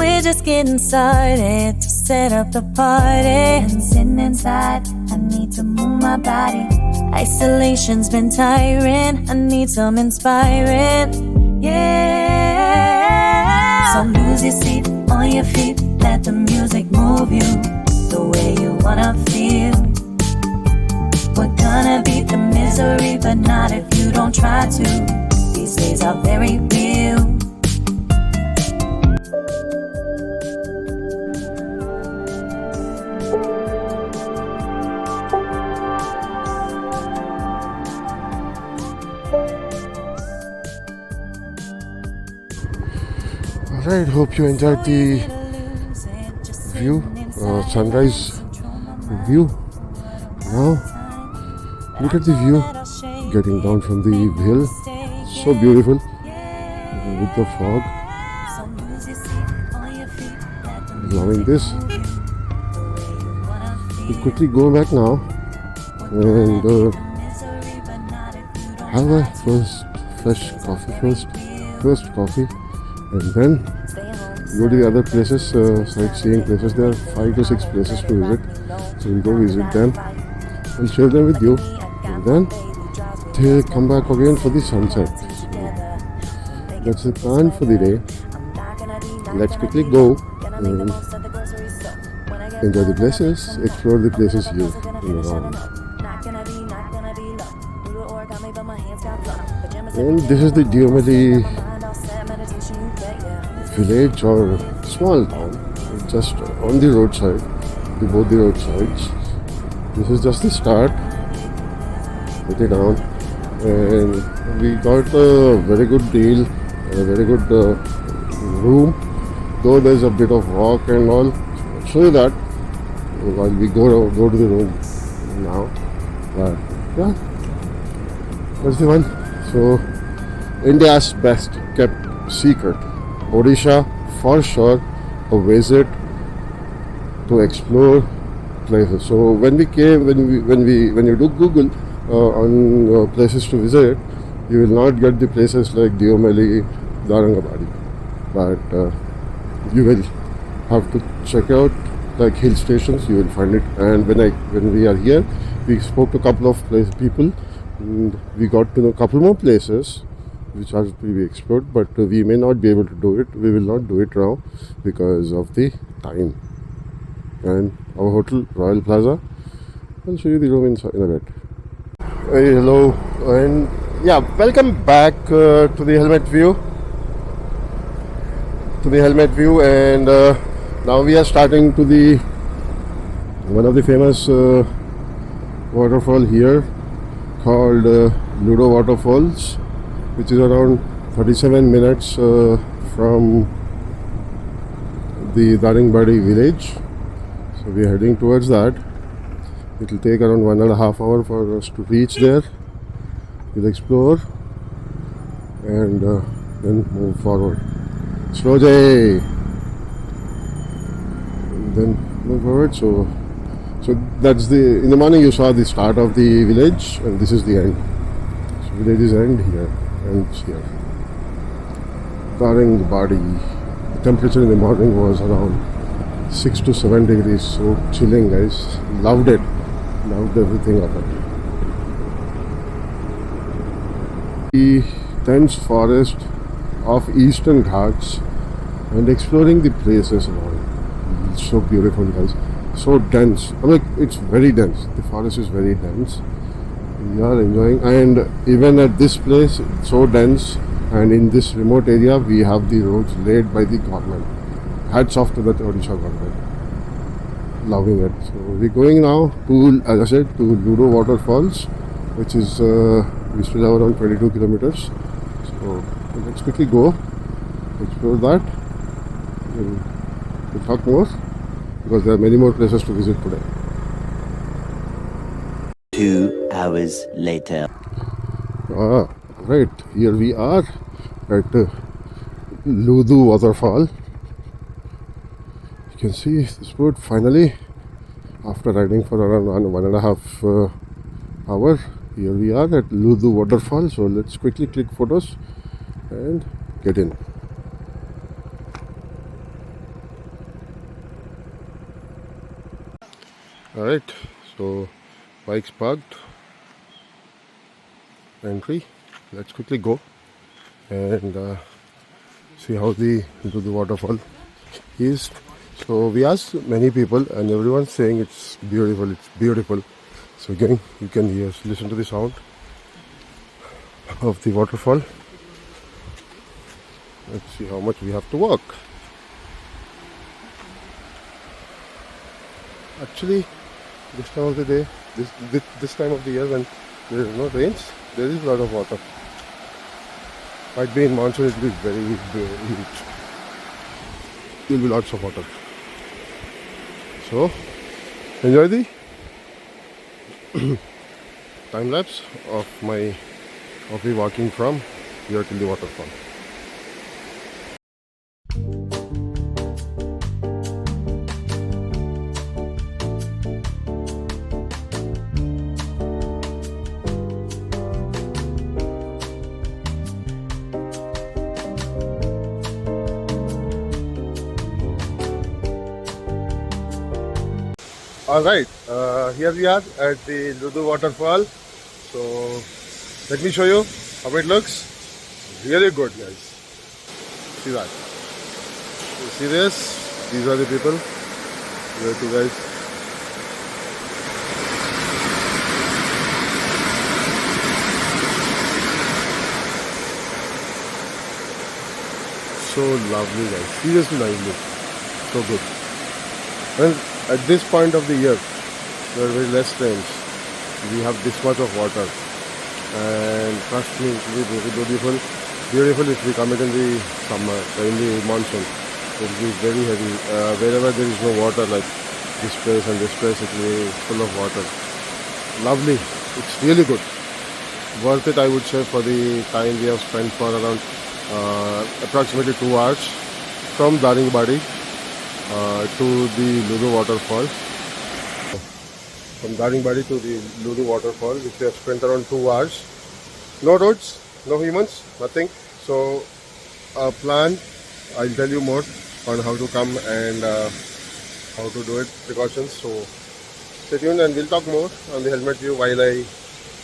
We're just getting started to set up the party. I'm sitting inside, I need to move my body. Isolation's been tiring, I need some inspiring. Yeah. So lose your seat on your feet, let the music move you the way you wanna feel. We're gonna beat the misery, but not if you don't try to. These days are very real. Alright, hope you enjoyed the view, sunrise view. Now, look at the view getting down from the hill. So beautiful with the fog. Loving this. We'll quickly go back now and have a fresh coffee. And then go to the other places, sightseeing places. There are 5 to 6 places to visit. So we'll go visit them. I'll share them with you. And then they'll come back again for the sunset. So that's the plan for the day. Let's quickly go and enjoy the places, explore the places here in around. And this is the Daringabadi village or small town, just on the roadside, both the roadsides. This is just the start. Put it down, and we got a very good deal, a very good room. Though there's a bit of rock and all. I'll show you that while we go to the room now. But yeah, that's the one. So India's best kept secret. Odisha, for sure, a visit to explore places. So when you do Google on places to visit, you will not get the places like Daringabadi, but you will have to check out like hill stations. You will find it. And when we are here, we spoke to a couple of people, and we got to know a couple more places which are to be explored, but we may not be able to do it. We will not do it now because of the time. And our hotel, Royal Plaza, I'll show you the room in a bit. Hey, hello, and yeah, welcome back to the helmet view. And now we are starting to the one of the famous waterfall here called Ludu waterfalls, which is around 37 minutes from the Daringabadi village. So we are heading towards that. It will take around 1.5 hours for us to reach there. We'll explore and then move forward. Slow J. Then move forward. So that's in the morning you saw the start of the village, and this is the end. So village is end here. And here, Daringabadi. The temperature in the morning was around 6 to 7 degrees, so chilling, guys. Loved it. Loved everything about it. The dense forest of Eastern Ghats and exploring the places around. It's so beautiful, guys. So dense. It's very dense. The forest is very dense. We are enjoying, and even at this place it's so dense, and in this remote area we have the roads laid by the government. Hats off to the Odisha government. Loving it. So we're going now to, as I said, to Ludu waterfalls, which is we still have around 22 kilometers. So let's quickly go explore that. We'll talk more because there are many more places to visit today. 2 hours later. Right, here we are at Ludu waterfall. You can see this boat finally, after riding for around 1.5 hours. Here we are at Ludu waterfall. So let's quickly click photos and get in. Alright, so bikes parked, entry. Let's quickly go and see how the waterfall is. So we asked many people and everyone's saying it's beautiful, it's beautiful. So again, you can hear, listen to the sound of the waterfall. Let's see how much we have to walk. Actually, this time of the day, this time of the year when there is no rains, there is a lot of water. Might be in monsoon, it will be very huge. There will be lots of water. So, enjoy the time lapse of me walking from here till the waterfall. Alright, here we are at the Ludu waterfall. So let me show you how it looks. Really good, guys. See that? You see this? These are the people. Here are two guys. So lovely, guys. Seriously lovely. So good. And at this point of the year, there are very less rains. We have this much of water, and trust me, it will be very beautiful. Beautiful if we come it in the summer, in the monsoon. It will be very heavy. Wherever there is no water, like this place and this place, it will be full of water. Lovely. It's really good. Worth it, I would say, for the time we have spent for around approximately 2 hours from Daringabadi to the Ludu waterfall. From Daringabadi to the Ludu waterfall, which we have spent around 2 hours. No roads, no humans, nothing. So our plan, I'll tell you more on how to come and how to do it, precautions. So stay tuned and we'll talk more on the helmet view while I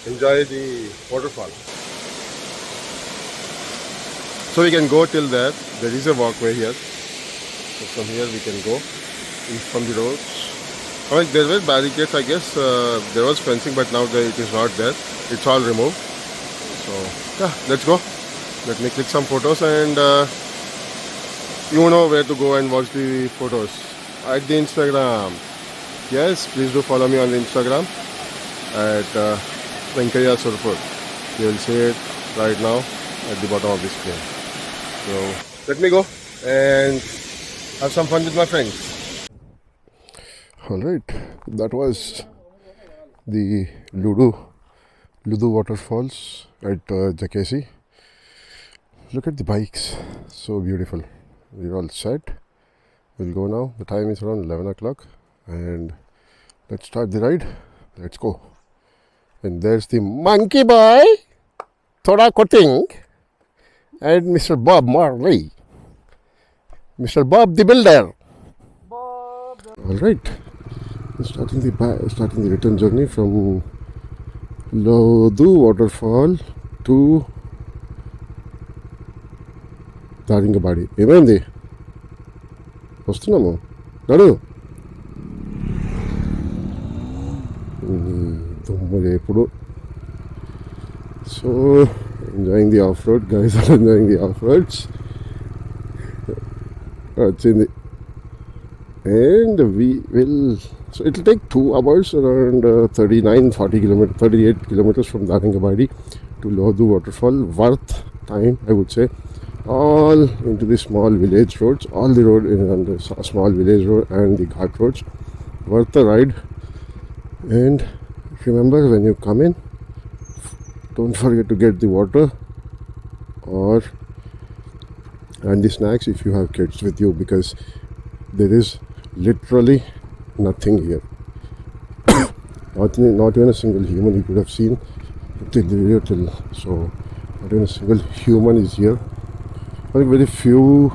enjoy the waterfall. So we can go till there. There is a walkway here. So from here we can go in from the roads. I mean, there were barricades, I guess. There was fencing, but now it is not there. It's all removed. So yeah, let's go. Let me click some photos and you know where to go and watch the photos. At the Instagram. Yes, please do follow me on the Instagram at VenkayyaSurpur. You will see it right now at the bottom of the screen. So let me go and have some fun with my friends. Alright, that was the Ludu waterfalls at Jakesi. Look at the bikes, so beautiful. We're all set. We'll go now. The time is around 11 o'clock and let's start the ride. Let's go. And there's the monkey boy, Thoda Koting, and Mr. Bob Marley. Mr. Bob the Builder. Alright. Starting the return journey from Ludu waterfall to Daringabadi. ఏమైంది వస్తున్నాము నడు దుమ్ము ఎప్పుడు so enjoying the off-road, guys are enjoying the off-roads. వచ్చింది and we will, so it will take 2 hours, around 38 kilometers from Daringabadi to Ludu waterfall. Worth time, I would say. All into the small village roads, all the road in on the small village road and the ghat roads. Worth the ride. And remember, when you come in, don't forget to get the water and the snacks if you have kids with you, because there is literally nothing here. not even a single human you could have seen till the video till. So not even a single human is here. I think very few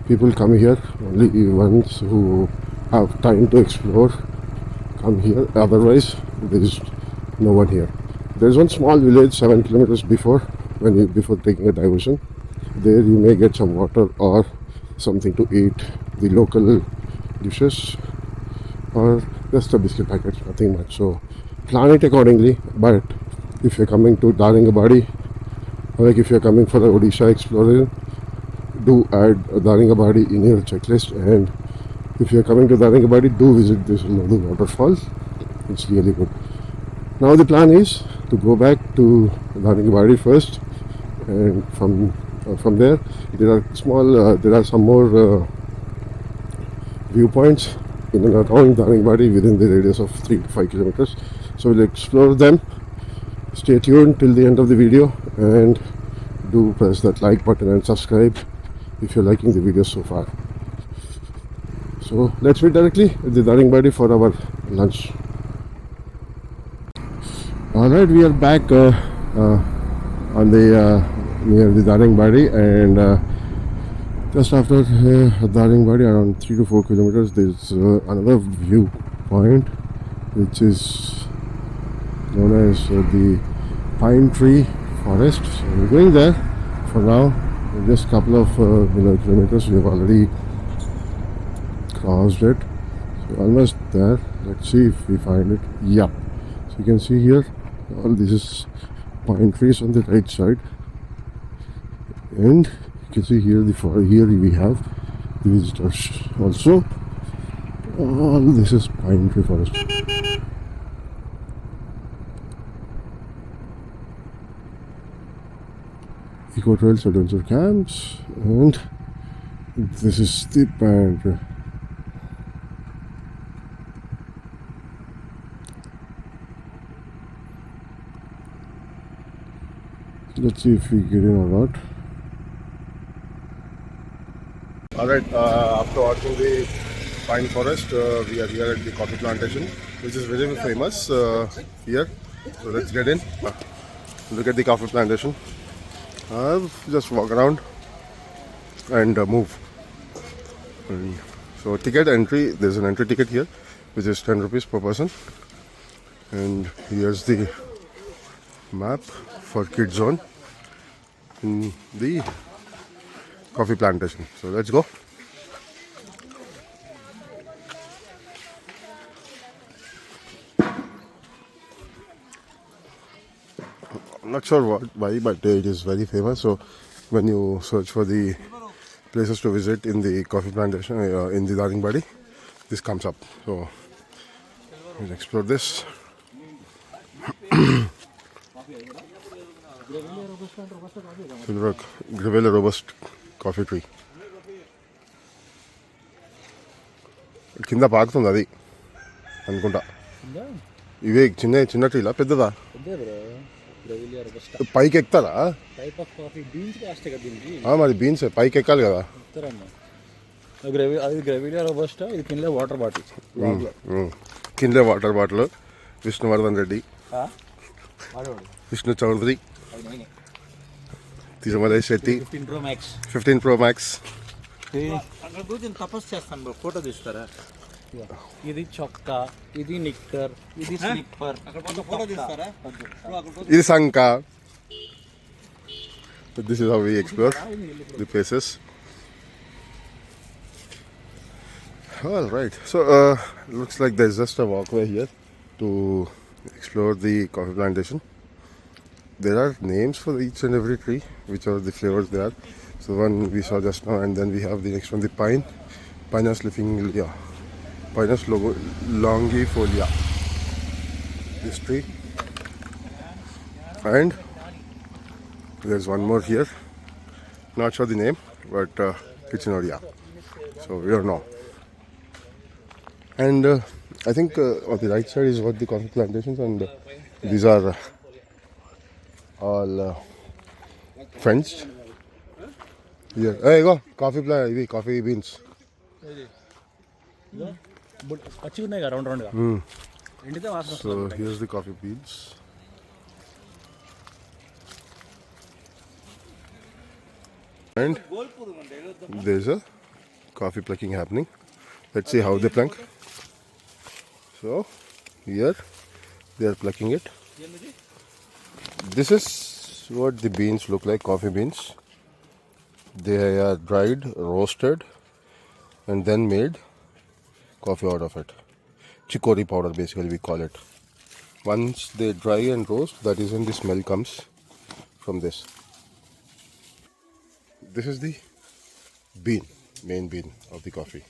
people come here, only ones who have time to explore come here. Otherwise, there is no one here. There is one small village 7 kilometers before before taking a diversion. There you may get some water or something to eat, the local dishes, or just a biscuit packet, nothing much. So plan it accordingly. But if you're coming to Daringabadi, like if you're coming for the Odisha explorer, do add Daringabadi in your checklist. And if you're coming to Daringabadi, do visit this Ludu waterfall. It's really good. Now the plan is to go back to Daringabadi first, and from there there are some more viewpoints in and around Daringabadi within the radius of 3 to 5 kilometers. So we'll explore them. Stay tuned till the end of the video, and do press that like button and subscribe if you're liking the video so far. So let's meet directly at the Daringabadi for our lunch. Alright, we are back on the near the Daringabadi, and just after Daringabadi, around 3 to 4 kilometers, there's another viewpoint which is known as the pine tree forest. So we're going there for now. In just a couple of kilometers, we have already crossed it. So almost there. Let's see if we find it. Yeah. So you can see here, all this is pine trees on the right side, and you can see here here we have the visitors also. All this is pine tree forest. Eco trails, adventure camps, and this is the pine tree. Let's see if we get in or not. Alright, after watching the pine forest, we are here at the coffee plantation, which is very famous here. So let's get in. Look at the coffee plantation. Just walk around and move. So ticket entry, there's an entry ticket here, which is 10 rupees per person. And here's the map for kids zone in the coffee plantation. So let's go. I'm not sure why, but it is very famous. So when you search for the places to visit in the coffee plantation in the Daringabadi, this comes up. So we'll explore this. Gravel robust coffee tree. కింద పాకుతుంది అది అనుకుంటా. ఇవే చిన్న చిన్న ట్రీలా పెద్దదా? పైకి ఎక్కుతారా? మరి beans పైకి ఎక్కాలి కదా. కింద water bottle Vishnuvardhan Reddy, Vishnu Chaudhary, Tirumala Shetty 15 Pro Max. అక్కడ కూర్చొని తపస్సు చేస్తాను బ్రో, ఫోటో తీస్తారా? ఇది చొక్కా, ఇది నిక్కర్, ఇది స్లిప్పర్. ఫోటో తీస్తారా? ఇది సంక. This is how we explore the places. All right. So looks like there's just a walkway here to explore the coffee plantation. There are names for each and every tree, which are the flavors they are. So one we saw just now, and then we have the next one, the pine, Pinus leafingilia, Pinus longifolia. This tree, and there's one more here. Not sure the name, but Kitchenaria. So we don't know. And I think on the right side is what the coffee plantations, and these are all fenced. Here, hey, go coffee plant, coffee beans. So here's the coffee beans. And there's a coffee plucking happening. Let's see how they plunk. So Here they are plucking it. This is what the beans look like, coffee beans. They are dried, roasted, and then made coffee out of it. Chicory powder, basically we call it. Once they dry and roast, that is when the smell comes from this. This is the bean, main bean of the coffee.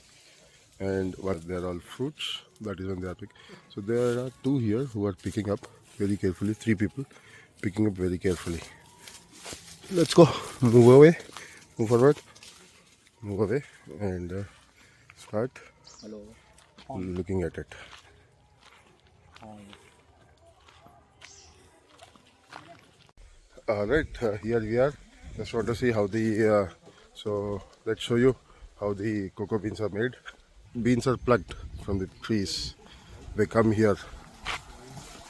And what they are all fruits, that is when they are picked. So there are two here who are picking up very carefully, 3 people picking up very carefully. Let's go, move away, move forward, move away, and start looking at it. Alright, here we are. Just want to see how the so let's show you how the cocoa beans are made. Beans are plucked from the trees. They come here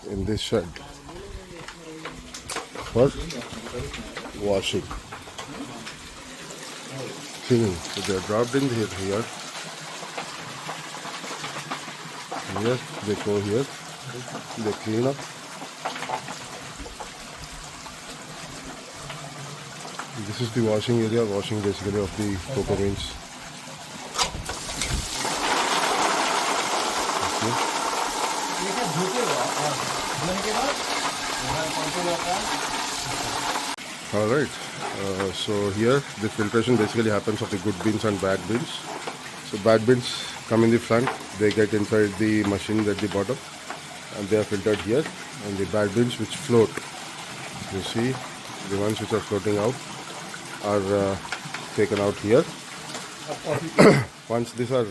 in this shed for washing, cleaning. So they are dropped in here. Here they go here. They clean up. This is the washing area, washing basically of the cocoa beans. Alright, so here the filtration basically happens of the good beans and bad beans. So bad beans come in the front, they get inside the machine at the bottom and they are filtered here, and the bad beans which float, you see the ones which are floating out are taken out here. Once these are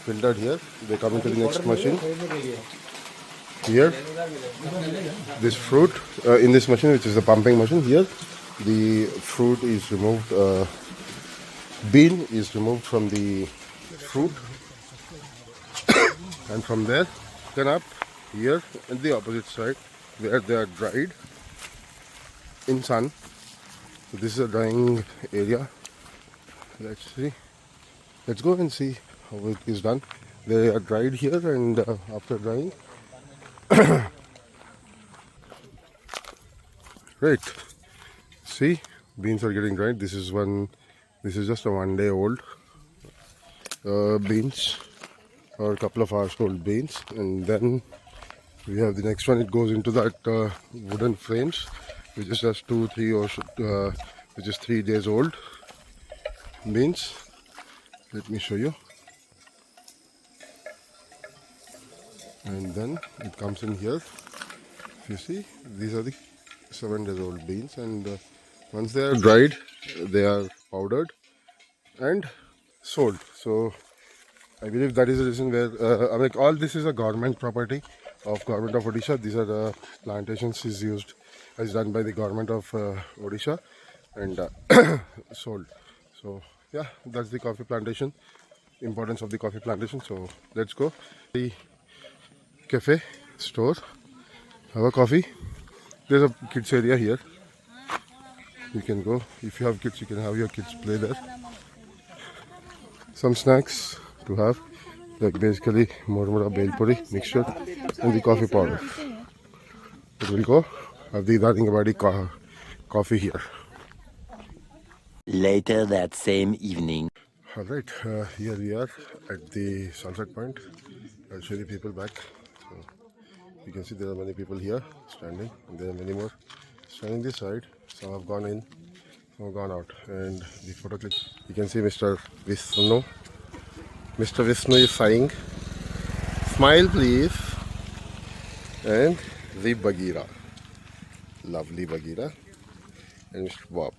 filtered here, they come into the next machine. Here, this fruit in this machine, which is the pumping machine, here the fruit is removed, bean is removed from the fruit, and from there taken up here at the opposite side where they are dried in sun. So this is a drying area. Let's see. Let's go and see how it is done. They are dried here, and after drying, right. See, beans are getting dried. This is one. This is just a 1 day old beans, or a couple of hours old beans, and then we have the next one. It goes into that wooden frames, which is just 2, 3 or which is 3 days old beans. Let me show you. And then it comes in here. If you see, these are the 7 days old beans, and once they are dried, they are powdered and sold. So I believe that is the reason where I mean, all this is a government property of Government of Odisha. These are plantations is used as done by the Government of Odisha and sold. So yeah, that's the coffee plantation, importance of the coffee plantation. So let's go. The cafe store, have a coffee. There's a kids area here. You can go. If you have kids, you can have your kids play there. Some snacks to have, like basically murmura, bel puri, mixture, and the coffee powder. But we'll go have the Daringabadi coffee here. Later that same evening. Alright, here we are at the sunset point. I'll show the people back. So you can see there are many people here standing, and there are many more standing this side. Some have gone in, some have gone out. And the photo clip, you can see Mr. Vishnu. Mr. Vishnu is sighing. Smile please. And the Bagheera, lovely Bagheera, and Mr. Bob.